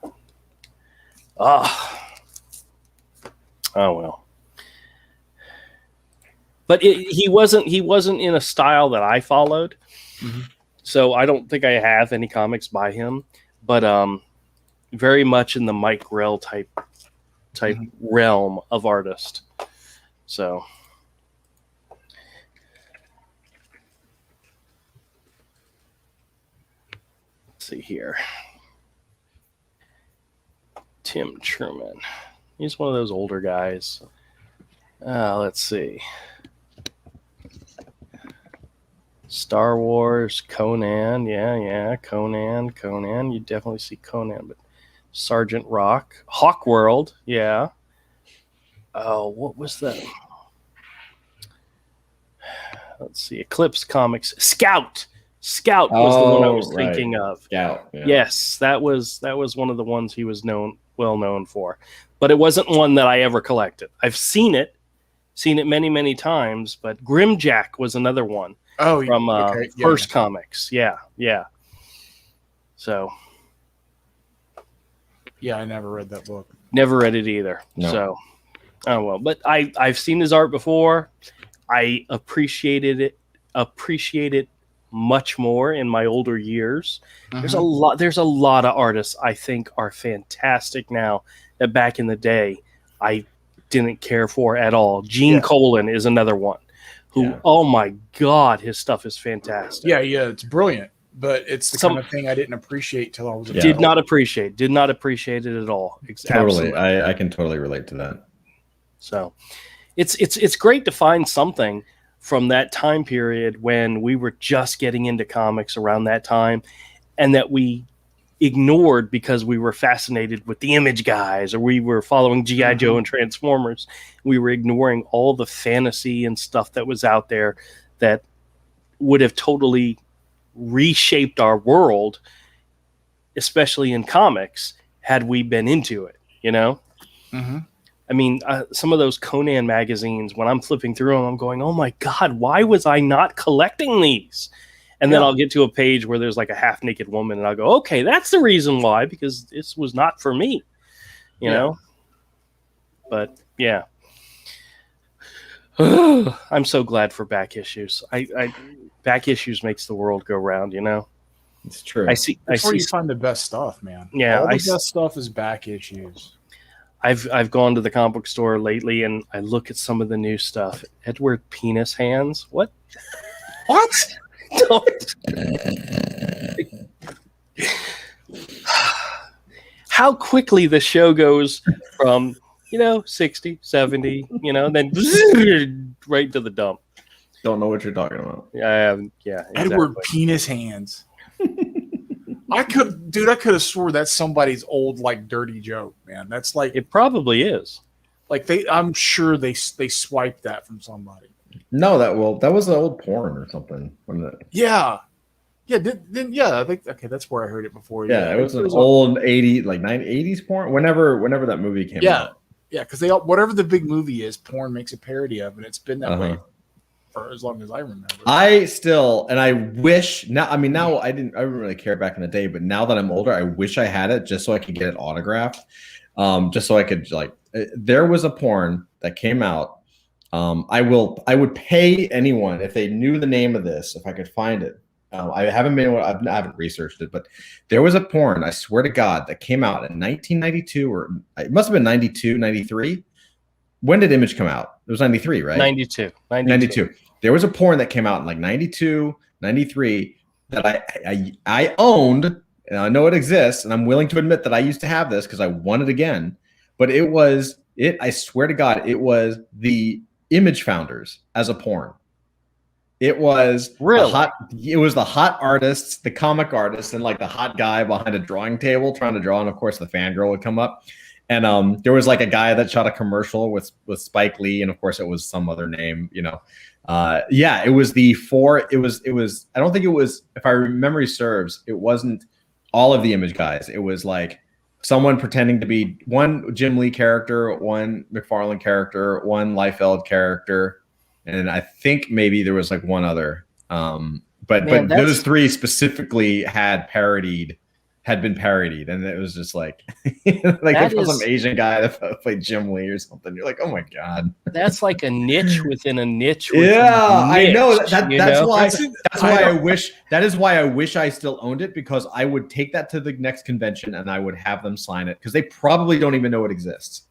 [SPEAKER 1] Oh well. But he wasn't in a style that I followed, so I don't think I have any comics by him. But very much in the Mike Grell type realm of artist. So let's see here. Tim Truman. He's one of those older guys. Let's see. Star Wars, Conan. Yeah. Conan. You definitely see Conan, but Sergeant Rock. Hawkworld. Yeah. Oh, what was that? Let's see. Eclipse Comics. Scout was the one I was thinking of.
[SPEAKER 2] Scout. Yeah.
[SPEAKER 1] Yes, that was one of the ones he was well known for. But it wasn't one that I ever collected. I've seen it many, many times, but Grimjack was another one.
[SPEAKER 3] Oh,
[SPEAKER 1] from
[SPEAKER 3] okay.
[SPEAKER 1] First Comics. Yeah. So.
[SPEAKER 3] Yeah, I never read that book.
[SPEAKER 1] Never read it either.
[SPEAKER 2] No.
[SPEAKER 1] So, oh well. But I've seen his art before. I appreciated it much more in my older years. There's a lot of artists I think are fantastic now that back in the day I didn't care for at all. Gene Colan is another one who, oh my God, his stuff is fantastic.
[SPEAKER 3] Yeah, it's brilliant, but it's the kind of thing I didn't appreciate till I was a
[SPEAKER 1] did not appreciate it at all.
[SPEAKER 2] Totally. I can totally relate to that.
[SPEAKER 1] So it's great to find something from that time period when we were just getting into comics around that time, and that we ignored because we were fascinated with the Image guys, or we were following G.I. Joe and Transformers. We were ignoring all the fantasy and stuff that was out there that would have totally reshaped our world, especially in comics, had we been into it, you know? I mean, some of those Conan magazines, when I'm flipping through them, I'm going, oh my God, why was I not collecting these? And then I'll get to a page where there's like a half-naked woman, and I'll go, okay, that's the reason why, because this was not for me, you know? But, yeah. I'm so glad for back issues. Back issues makes the world go round, you know?
[SPEAKER 2] It's true.
[SPEAKER 3] That's where you find the best stuff, man.
[SPEAKER 1] Yeah.
[SPEAKER 3] All the best stuff is back issues.
[SPEAKER 1] I've gone to the comic book store lately, and I look at some of the new stuff. Edward Penis Hands? What? How quickly the show goes from, 60, 70, then right to the dump.
[SPEAKER 2] Don't know what you're talking about.
[SPEAKER 1] Yeah, exactly.
[SPEAKER 3] Edward Penis Hands. I could have swore that's somebody's old, like, dirty joke, man. That's like,
[SPEAKER 1] it probably is.
[SPEAKER 3] Like I'm sure they swiped that from somebody.
[SPEAKER 2] No, that was an old porn or something.
[SPEAKER 3] Yeah. I think that's where I heard it before.
[SPEAKER 2] Yeah, it was an old 80s porn. Whenever that movie came out.
[SPEAKER 3] Yeah, because whatever the big movie is, porn makes a parody of, and it's been that way for as long as I remember.
[SPEAKER 2] I wish now. I mean, now I didn't really care back in the day, but now that I'm older, I wish I had it just so I could get it autographed. Just so I could there was a porn that came out. I would pay anyone if they knew the name of this, if I could find it. I haven't researched it, but there was a porn, I swear to God, that came out in 1992, or it must have been 92, 93. When did Image come out? It was 93, right?
[SPEAKER 1] 92.
[SPEAKER 2] There was a porn that came out in 92, 93 that I owned, and I know it exists, and I'm willing to admit that I used to have this because I want it again. But I swear to God, it was the Image founders as a porn. It was
[SPEAKER 1] really
[SPEAKER 2] it was the hot artists, the comic artists, and like the hot guy behind a drawing table trying to draw, and of course the fangirl would come up. And there was like a guy that shot a commercial with Spike Lee, and of course it was some other name, it was it was I don't think it was, if my memory serves, it wasn't all of the Image guys. It was like someone pretending to be one Jim Lee character, one McFarlane character, one Liefeld character, and I think maybe there was like one other. But those three specifically had been parodied, and it was just like like if it was some Asian guy that played Jim Lee or something. You're like, oh my god,
[SPEAKER 1] that's like a niche within a niche.
[SPEAKER 2] I know that's why I wish that is why I wish I still owned it, because I would take that to the next convention and I would have them sign it, because they probably don't even know it exists.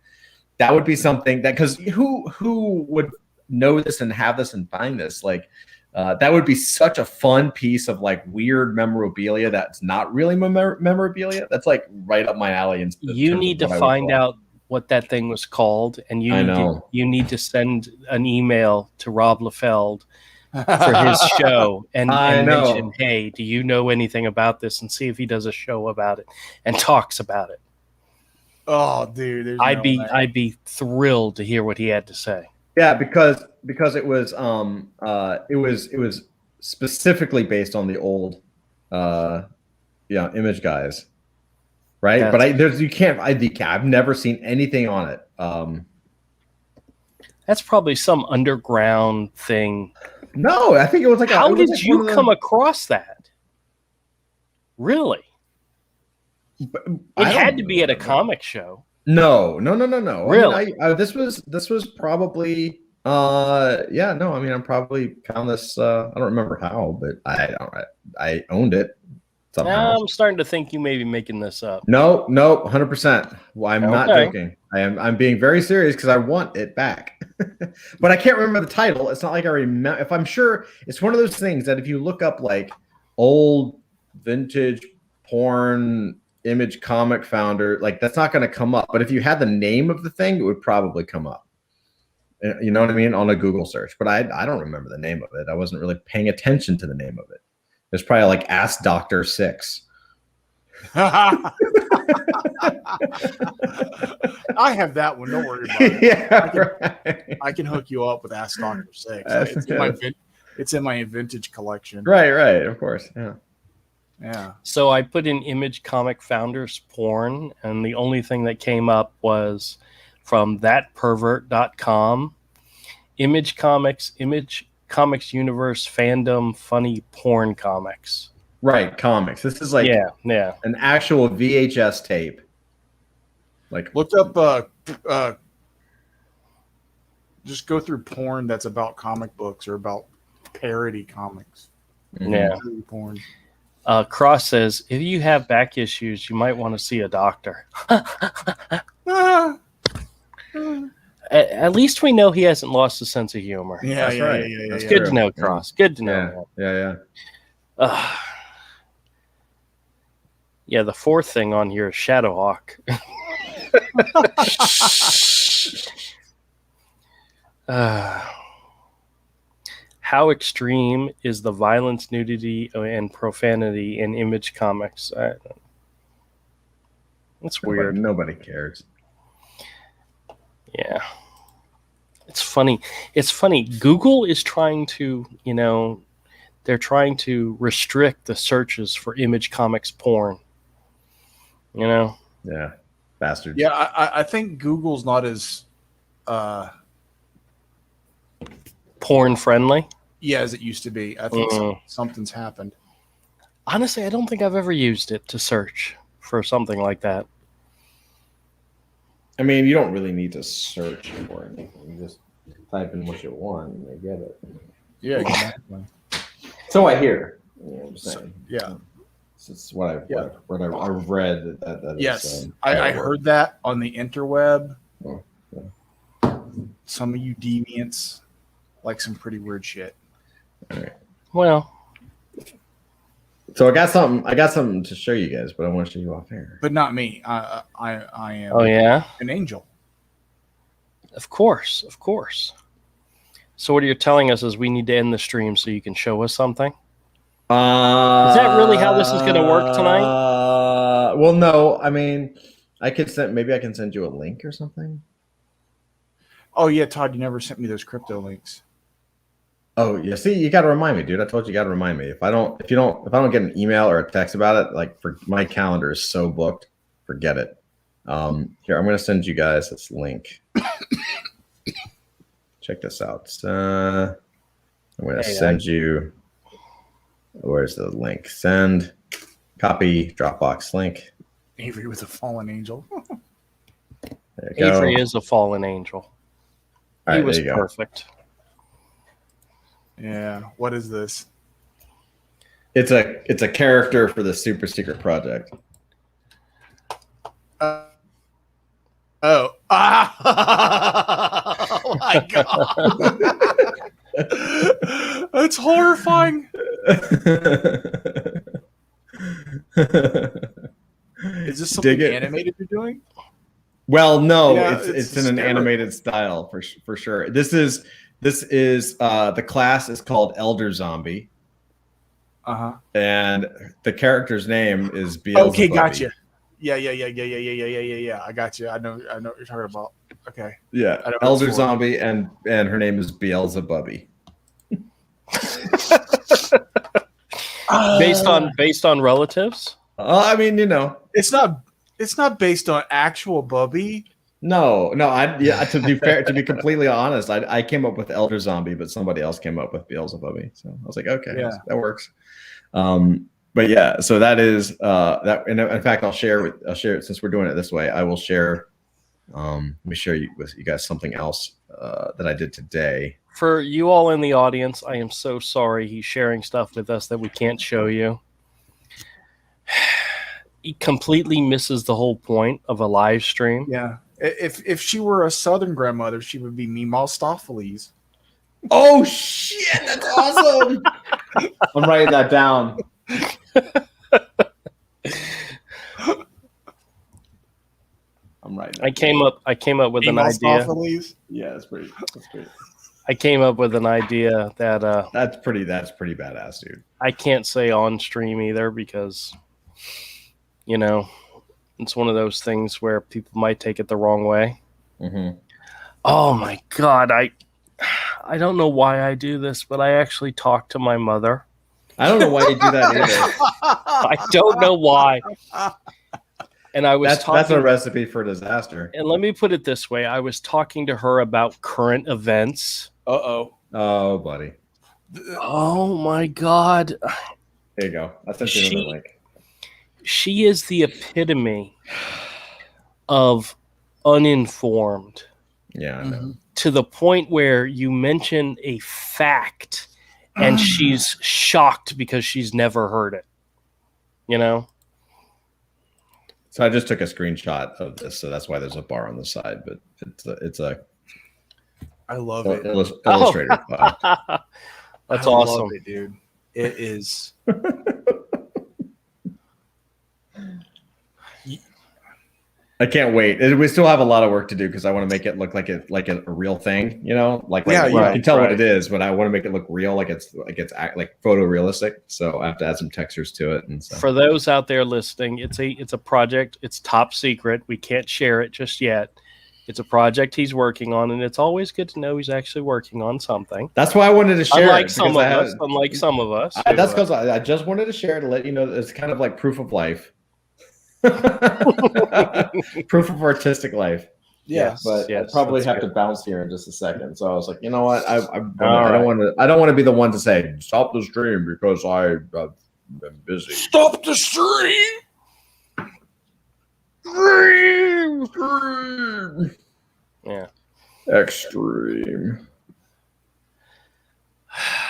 [SPEAKER 2] That would be something that, because who would know this and have this and find this, like. That would be such a fun piece of like weird memorabilia that's not really memorabilia. That's like right up my alley. And
[SPEAKER 1] you need to find out what that thing was called, and you need to send an email to Rob Liefeld for his show and mention, hey, do you know anything about this, and see if he does a show about it and talks about it.
[SPEAKER 3] Oh, dude,
[SPEAKER 1] I'd be thrilled to hear what he had to say.
[SPEAKER 2] Yeah, because it was specifically based on the old Image guys, right? But I've never seen anything on it.
[SPEAKER 1] That's probably some underground thing.
[SPEAKER 2] No, I think it was like.
[SPEAKER 1] How did you come across that? Really? It had to be at a comic show.
[SPEAKER 2] No.
[SPEAKER 1] Really?
[SPEAKER 2] I mean, this was probably I probably found this. I don't remember how, but I owned it somehow.
[SPEAKER 1] I'm starting to think you may be making this up.
[SPEAKER 2] No, 100%. Well, I'm not joking. I'm being very serious because I want it back, but I can't remember the title. It's not like I remember. If I'm sure, it's one of those things that if you look up like old vintage porn Image comic founder, like that's not going to come up. But if you had the name of the thing, it would probably come up. You know what I mean? On a Google search. But I don't remember the name of it. I wasn't really paying attention to the name of it. It's probably like Ask Dr. 6.
[SPEAKER 3] I have that one. Don't worry about it.
[SPEAKER 2] Yeah,
[SPEAKER 3] I can hook you up with Ask Dr. 6. It's in my vintage collection.
[SPEAKER 2] Right. Of course. Yeah.
[SPEAKER 1] So I put in Image Comic Founders porn, and the only thing that came up was from thatpervert.com. Image Comics Universe fandom funny porn comics.
[SPEAKER 2] Right, comics. This is like an actual VHS tape. Like
[SPEAKER 3] look up just go through porn that's about comic books or about parody comics.
[SPEAKER 1] Yeah.
[SPEAKER 3] Porn.
[SPEAKER 1] Cross says, if you have back issues, you might want to see a doctor. At least we know he hasn't lost his sense of humor.
[SPEAKER 3] Yeah,
[SPEAKER 2] that's right.
[SPEAKER 1] It's good to know, Cross. Good to know.
[SPEAKER 2] Yeah.
[SPEAKER 1] Yeah, the fourth thing on here is Shadowhawk. How extreme is the violence, nudity, and profanity in Image Comics? That's weird.
[SPEAKER 2] Nobody cares.
[SPEAKER 1] Yeah. It's funny. Google is trying to, they're trying to restrict the searches for Image Comics porn.
[SPEAKER 2] Yeah. Bastards.
[SPEAKER 3] Yeah, I think Google's not as
[SPEAKER 1] porn friendly.
[SPEAKER 3] Yeah, as it used to be. I think something's happened.
[SPEAKER 1] Honestly, I don't think I've ever used it to search for something like that.
[SPEAKER 2] I mean, you don't really need to search for anything. You just type in what you want and they get it.
[SPEAKER 3] Yeah, exactly.
[SPEAKER 2] So I hear. I'm saying.
[SPEAKER 3] Yeah.
[SPEAKER 2] It's what I've read. That
[SPEAKER 3] yes, I heard that on the interweb.
[SPEAKER 2] Oh, yeah.
[SPEAKER 3] Some of you deviants like some pretty weird shit.
[SPEAKER 2] All right.
[SPEAKER 1] Well,
[SPEAKER 2] so I got something to show you guys, but I want to show you off air.
[SPEAKER 3] But not me. I am.
[SPEAKER 1] Oh yeah,
[SPEAKER 3] an angel.
[SPEAKER 1] Of course. So what you're telling us is we need to end the stream so you can show us something. Is that really how this is going to work tonight?
[SPEAKER 2] Well, no. I mean, I can send you a link or something.
[SPEAKER 3] Oh yeah, Todd, you never sent me those crypto links.
[SPEAKER 2] Oh yeah, see, you got to remind me, dude. I told you, got to remind me. If I don't get an email or a text about it, like for my calendar is so booked, forget it. Here, I'm gonna send you guys this link. Check this out. I'm gonna send you. Where's the link? Send, copy, Dropbox link.
[SPEAKER 3] Avery with a fallen angel.
[SPEAKER 2] There you go.
[SPEAKER 1] Avery is a fallen angel.
[SPEAKER 2] All
[SPEAKER 1] He
[SPEAKER 2] right,
[SPEAKER 1] was
[SPEAKER 2] there you go.
[SPEAKER 1] perfect.
[SPEAKER 3] Yeah. What is this?
[SPEAKER 2] It's a character for the super secret project.
[SPEAKER 3] Oh my god. That's horrifying. Is this something animated you're doing?
[SPEAKER 2] Well, no,
[SPEAKER 3] Yeah,
[SPEAKER 2] it's in an animated style for sure. This is the class is called Elder Zombie. And the character's name is Beelzebub.
[SPEAKER 3] Okay, gotcha. Yeah. I got you. I know what you're talking about. Okay.
[SPEAKER 2] Yeah, Elder Zombie, and her name is Beelzebub.
[SPEAKER 1] Based on relatives.
[SPEAKER 2] I mean, you know,
[SPEAKER 3] it's not based on actual Bubby.
[SPEAKER 2] No. To be fair, to be completely honest, I came up with Elder Zombie, but somebody else came up with Beelzebub. So I was like, okay,
[SPEAKER 3] yeah,
[SPEAKER 2] that works. But yeah, so that is that. And in fact, I'll share it since we're doing it this way. I will share. Let me share with you guys something else that I did today.
[SPEAKER 1] For you all in the audience, I am so sorry he's sharing stuff with us that we can't show you. He completely misses the whole point of a live stream.
[SPEAKER 3] Yeah. If she were a Southern grandmother, she would be Meemostopheles.
[SPEAKER 2] Oh shit, that's awesome! I'm writing that down. I'm writing.
[SPEAKER 1] I came up with an idea.
[SPEAKER 2] Yeah, that's pretty.
[SPEAKER 1] I came up with an idea that
[SPEAKER 2] that's pretty badass, dude.
[SPEAKER 1] I can't say on stream either because, you know, it's one of those things where people might take it the wrong way.
[SPEAKER 2] Mm-hmm.
[SPEAKER 1] Oh my god, I don't know why I do this, but I actually talk to my mother.
[SPEAKER 2] I don't know why you do that either.
[SPEAKER 1] I don't know why. And I was
[SPEAKER 2] that's a recipe for disaster.
[SPEAKER 1] And let me put it this way: I was talking to her about current events.
[SPEAKER 2] Oh, buddy.
[SPEAKER 1] Oh my god.
[SPEAKER 2] There you go. I sent you another link.
[SPEAKER 1] She is the epitome of uninformed.
[SPEAKER 2] Yeah, I know.
[SPEAKER 1] To the point where you mention a fact and she's shocked because she's never heard it. You know?
[SPEAKER 2] So I just took a screenshot of this, so that's why there's a bar on the side, but it's a
[SPEAKER 3] I love it.
[SPEAKER 2] Illustrator file.
[SPEAKER 1] That's awesome.
[SPEAKER 3] Love it, dude. It is.
[SPEAKER 2] I can't wait. We still have a lot of work to do because I want to make it look like a real thing, you know, you can tell what it is, but I want to make it look real, like it's photorealistic. So I have to add some textures to it. And so.
[SPEAKER 1] For those out there listening, it's a project. It's top secret. We can't share it just yet. It's a project he's working on, and it's always good to know he's actually working on something.
[SPEAKER 2] That's why I wanted to share
[SPEAKER 1] unlike
[SPEAKER 2] it.
[SPEAKER 1] Some of us.
[SPEAKER 2] That's because I just wanted to share to let you know that it's kind of like proof of life. Proof of artistic life.
[SPEAKER 3] Yeah,
[SPEAKER 2] but I probably have to bounce here in just a second. So I was like, you know what? I don't want to be the one to say stop the stream because I've been busy.
[SPEAKER 3] Stop the stream.
[SPEAKER 2] Stream.
[SPEAKER 1] Yeah.
[SPEAKER 2] Extreme.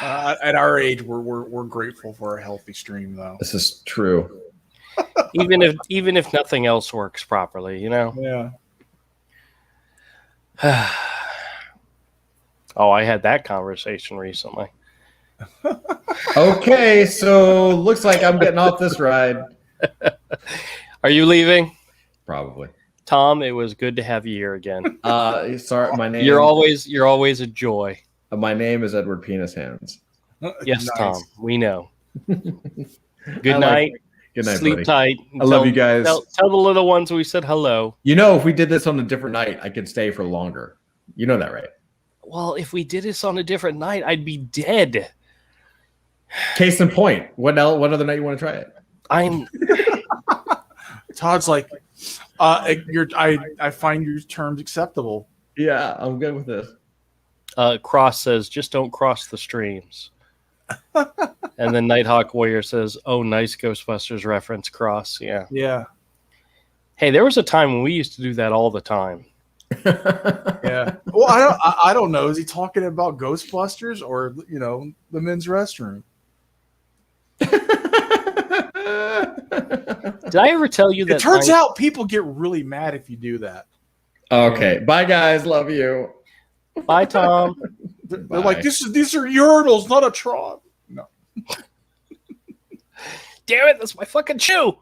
[SPEAKER 3] At our age, we're grateful for a healthy stream, though.
[SPEAKER 2] This is true.
[SPEAKER 1] Even if nothing else works properly, you know.
[SPEAKER 3] Yeah.
[SPEAKER 1] Oh, I had that conversation recently.
[SPEAKER 2] Okay, so looks like I'm getting off this ride.
[SPEAKER 1] Are you leaving?
[SPEAKER 2] Probably.
[SPEAKER 1] Tom, it was good to have you here again.
[SPEAKER 2] Sorry, my name.
[SPEAKER 1] You're always a joy.
[SPEAKER 2] My name is Edward Penis Hands.
[SPEAKER 1] Yes,
[SPEAKER 3] Nice.
[SPEAKER 1] Tom. We know. Good night.
[SPEAKER 2] Good night,
[SPEAKER 1] Sleep
[SPEAKER 2] buddy.
[SPEAKER 1] tight.
[SPEAKER 2] I love you guys.
[SPEAKER 1] Tell the little ones we said hello.
[SPEAKER 2] You know, if we did this on a different night, I could stay for longer. You know that, right?
[SPEAKER 1] Well, if we did this on a different night, I'd be dead.
[SPEAKER 2] Case in point. What other night you want to try it?
[SPEAKER 1] I'm
[SPEAKER 3] Todd's like, I find your terms acceptable.
[SPEAKER 2] Yeah, I'm good with this.
[SPEAKER 1] Cross says, just don't cross the streams. And then Nighthawk Warrior says, oh, nice Ghostbusters reference, Cross. Yeah.
[SPEAKER 3] Yeah.
[SPEAKER 1] Hey, there was a time when we used to do that all the time.
[SPEAKER 3] Yeah. Well, I don't know. Is he talking about Ghostbusters or the men's restroom?
[SPEAKER 1] Did I ever tell you that?
[SPEAKER 3] It turns out people get really mad if you do that.
[SPEAKER 2] Okay. Bye, guys. Love you.
[SPEAKER 1] Bye, Tom.
[SPEAKER 3] They're like, these are urinals, not a trough. No.
[SPEAKER 1] Damn it, that's my fucking shoe.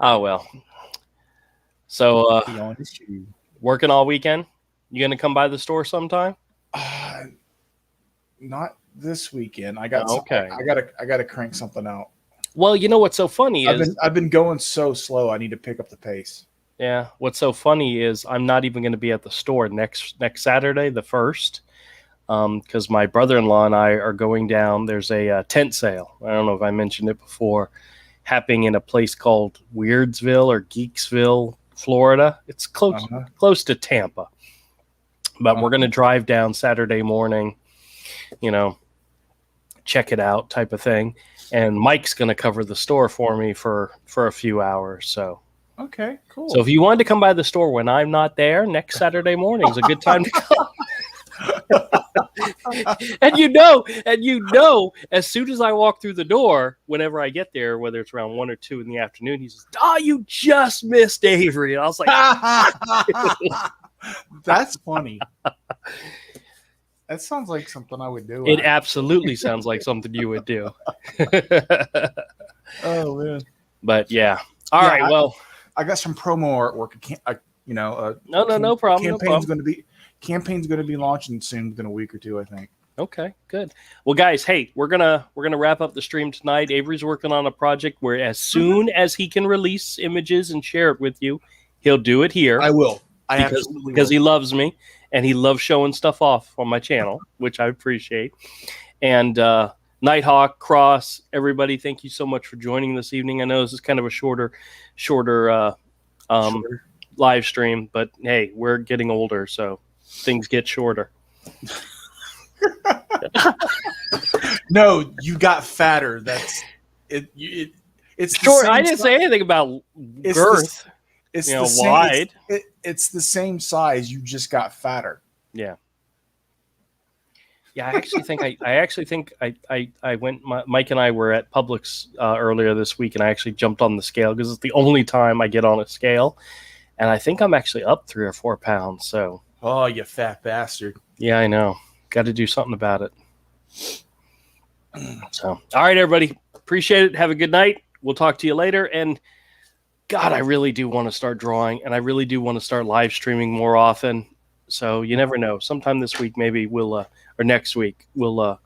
[SPEAKER 1] Oh, well. So, working all weekend? You going to come by the store sometime?
[SPEAKER 3] Not this weekend. I got
[SPEAKER 1] okay.
[SPEAKER 3] I gotta crank something out.
[SPEAKER 1] Well, you know what's so funny is
[SPEAKER 3] I've been going so slow. I need to pick up the pace.
[SPEAKER 1] Yeah, what's so funny is I'm not even going to be at the store next Saturday, the 1st, because my brother-in-law and I are going down. There's a tent sale. I don't know if I mentioned it before, happening in a place called Weirdsville or Geeksville, Florida. It's close to Tampa. But we're going to drive down Saturday morning, check it out type of thing. And Mike's going to cover the store for me for a few hours. So,
[SPEAKER 3] okay, cool.
[SPEAKER 1] So if you wanted to come by the store when I'm not there, next Saturday morning is a good time to come. and as soon as I walk through the door, whenever I get there, whether it's around 1 or 2 in the afternoon, he says, you just missed Avery. And I was like,
[SPEAKER 3] that's funny. That sounds like something I would do.
[SPEAKER 1] It absolutely sounds like something you would do.
[SPEAKER 3] Oh, man.
[SPEAKER 1] But yeah. All right. Well,
[SPEAKER 3] I got some promo artwork.
[SPEAKER 1] No problem.
[SPEAKER 3] Campaign's going to be launching soon, within a week or two, I think.
[SPEAKER 1] Okay, good. Well, guys, hey, we're gonna wrap up the stream tonight. Avery's working on a project where as soon as he can release images and share it with you, he'll do it here.
[SPEAKER 3] I will.
[SPEAKER 1] Because he loves me and he loves showing stuff off on my channel, which I appreciate. And Nighthawk, Cross, everybody, thank you so much for joining this evening. I know this is kind of a shorter live stream, but hey, we're getting older, so things get shorter.
[SPEAKER 3] No, you got fatter. That's it. It's
[SPEAKER 1] short. I didn't say anything about girth.
[SPEAKER 3] It's
[SPEAKER 1] wide.
[SPEAKER 3] It's the same size. You just got fatter.
[SPEAKER 1] Yeah. Yeah, I actually think I went. Mike and I were at Publix earlier this week, and I actually jumped on the scale because it's the only time I get on a scale, and I think I'm actually up 3 or 4 pounds. So.
[SPEAKER 3] Oh, you fat bastard!
[SPEAKER 1] Yeah, I know. Got to do something about it. So, all right, everybody. Appreciate it. Have a good night. We'll talk to you later. And God, I really do want to start drawing, and I really do want to start live streaming more often. So you never know. Sometime this week, maybe we'll, or next week, we'll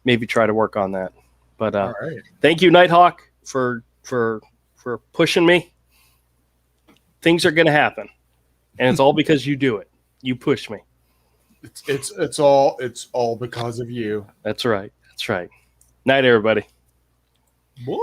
[SPEAKER 1] maybe try to work on that. But
[SPEAKER 3] all right.
[SPEAKER 1] Thank you, Nighthawk, for pushing me. Things are going to happen, and it's all because you do it. You push me.
[SPEAKER 3] It's all because of you.
[SPEAKER 1] That's right. That's right. Night, everybody.
[SPEAKER 3] What?